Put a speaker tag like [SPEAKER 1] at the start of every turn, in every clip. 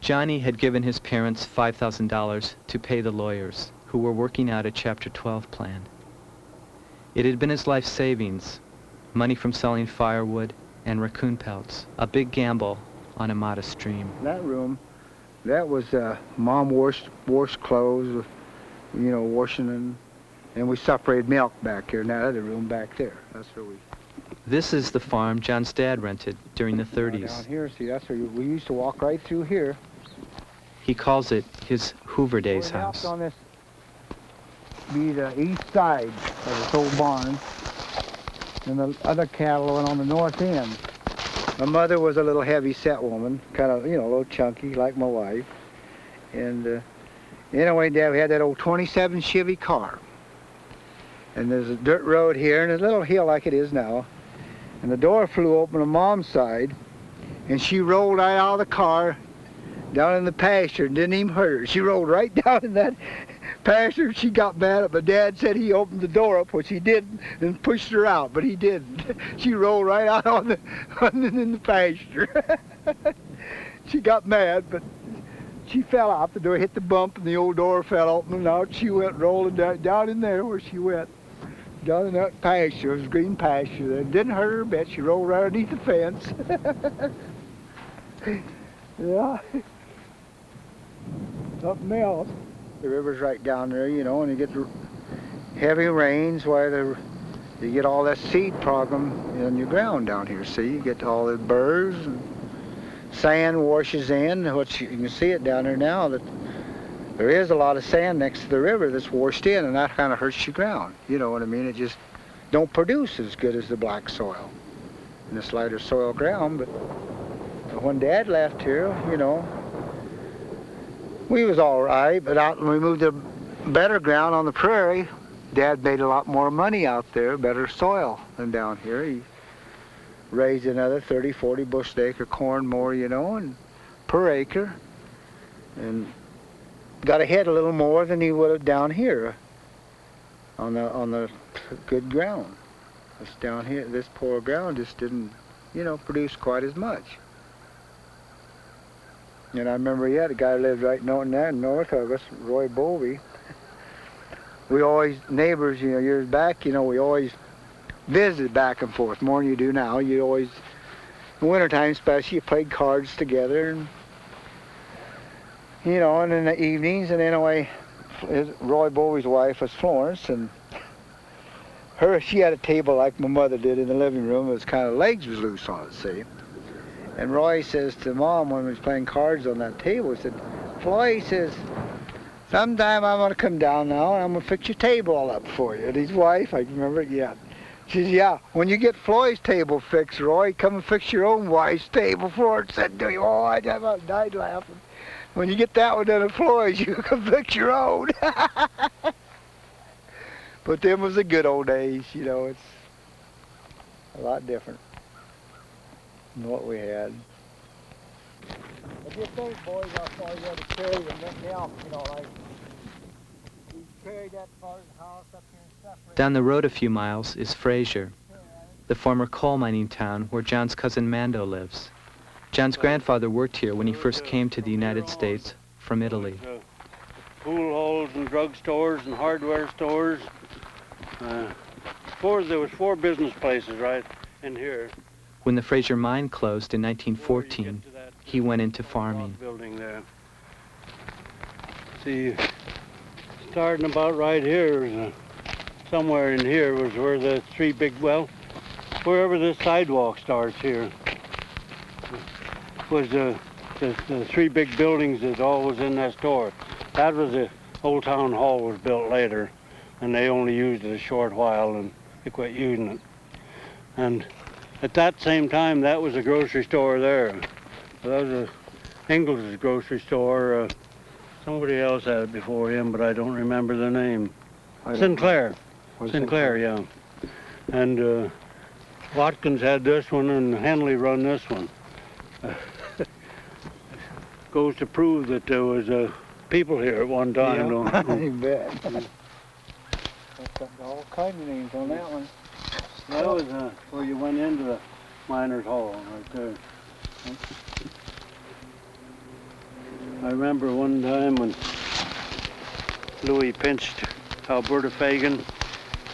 [SPEAKER 1] Johnny had given his parents $5,000 to pay the lawyers, who were working out a Chapter 12 plan. It had been his life savings, money from selling firewood and raccoon pelts, a big gamble on a modest dream.
[SPEAKER 2] That room, that was Mom washed clothes, you know, washing, and we separated milk back here in that other room back there. That's where we...
[SPEAKER 1] This is the farm John's dad rented during the 30s.
[SPEAKER 2] Down here, see, that's where we used to walk right through here.
[SPEAKER 1] He calls it his Hoover Days house.
[SPEAKER 2] On this be the east side of this old barn, and the other cattle went on the north end. My mother was a little heavy-set woman, kind of, you know, a little chunky like my wife. And anyway, Dad, we had that old 27 Chevy car. And there's a dirt road here, and there's a little hill like it is now. And the door flew open on Mom's side, and she rolled right out of the car down in the pasture and didn't even hurt her. She rolled right down in that pasture. She got mad at my dad, said he opened the door up, which he didn't, and pushed her out, but he didn't. She rolled right out in the pasture. She got mad, but she fell out. The door hit the bump, and the old door fell open, and out she went rolling down in there where she went. Down in that pasture, it was green pasture there. It didn't hurt her a bit. She rolled right underneath the fence. Yeah. Something else. The river's right down there, you know, and you get the heavy rains where you get all that seed problem in your ground down here. See, you get all the burrs and sand washes in, which you can see it down there now, that there is a lot of sand next to the river that's washed in, and that kind of hurts your ground. You know what I mean? It just don't produce as good as the black soil and this lighter soil ground. But when Dad left here, you know, we was all right, but out when we moved to better ground on the prairie, Dad made a lot more money out there, better soil than down here. He raised another 30, 40 bushel acre corn more, you know, and per acre, and got ahead a little more than he would have down here on the good ground. This down here, this poor ground just didn't, you know, produce quite as much. And I remember, yeah, the guy lived right north of us, Roy Bovey. We always, neighbors, you know, years back, you know, we always visited back and forth, more than you do now. You always, in wintertime especially, you played cards together, and you know, and in the evenings, and anyway, Roy Bowie's wife was Florence, and she had a table like my mother did in the living room. It was kind of, legs was loose on it, see. And Roy says to Mom when we was playing cards on that table, he said, Floy, he says, sometime I'm going to come down now and I'm going to fix your table all up for you. And his wife, I remember it yet. She says, yeah, when you get Floyd's table fixed, Roy, come and fix your own wife's table for it. Said to you, oh, I died laughing. When you get that one done at Floyd's, you can fix your own. But them was the good old days, you know. It's a lot different than what we had. I just think, boys, how far you had to carry and let me out, you know, like, we carried that far as the house up here and stuff.
[SPEAKER 1] Down the road a few miles is Fraser, the former coal mining town where John's cousin Mando lives. John's grandfather worked here when he first came to the United States from Italy.
[SPEAKER 3] Pool halls and drug stores and hardware stores. There was 4 business places right in here.
[SPEAKER 1] When the Fraser mine closed in 1914, he went into farming.
[SPEAKER 3] Building there. See, starting about right here, somewhere in here was where the 3 big, well, wherever this sidewalk starts here, was the 3 big buildings that all was in that store. That was the Old Town Hall was built later, and they only used it a short while and they quit using it. And at that same time, that was a grocery store there. That was a Ingalls' grocery store. Somebody else had it before him, but I don't remember the name. Sinclair. Sinclair, yeah. And Watkins had this one, and Henley run this one. Goes to prove that there was people here at one time.
[SPEAKER 2] Yeah, you bet. Got all kinds of names on that one.
[SPEAKER 3] That was where you went into the miners' hall, right there. I remember one time when Louis pinched Alberta Fagan,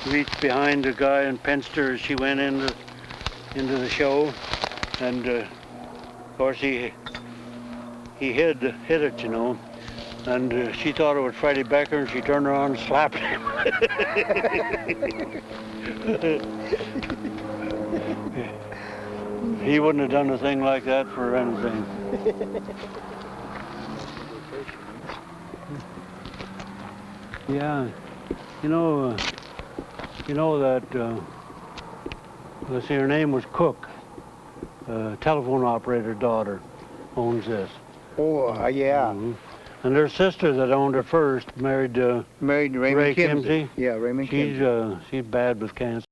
[SPEAKER 3] reached behind the guy and pinched her as she went into the show, and of course he hid it, you know, and she thought it was Freddie Becker, and she turned around and slapped him. He wouldn't have done a thing like that for anything. Yeah, you know that, let's see, her name was Cook, telephone operator daughter, owns this.
[SPEAKER 2] Oh, yeah.
[SPEAKER 3] Mm-hmm. And her sister that owned her first married
[SPEAKER 2] Married
[SPEAKER 3] Ray
[SPEAKER 2] Raymond
[SPEAKER 3] Kimsey.
[SPEAKER 2] Yeah, Raymond Kimsey.
[SPEAKER 3] She's bad with cancer.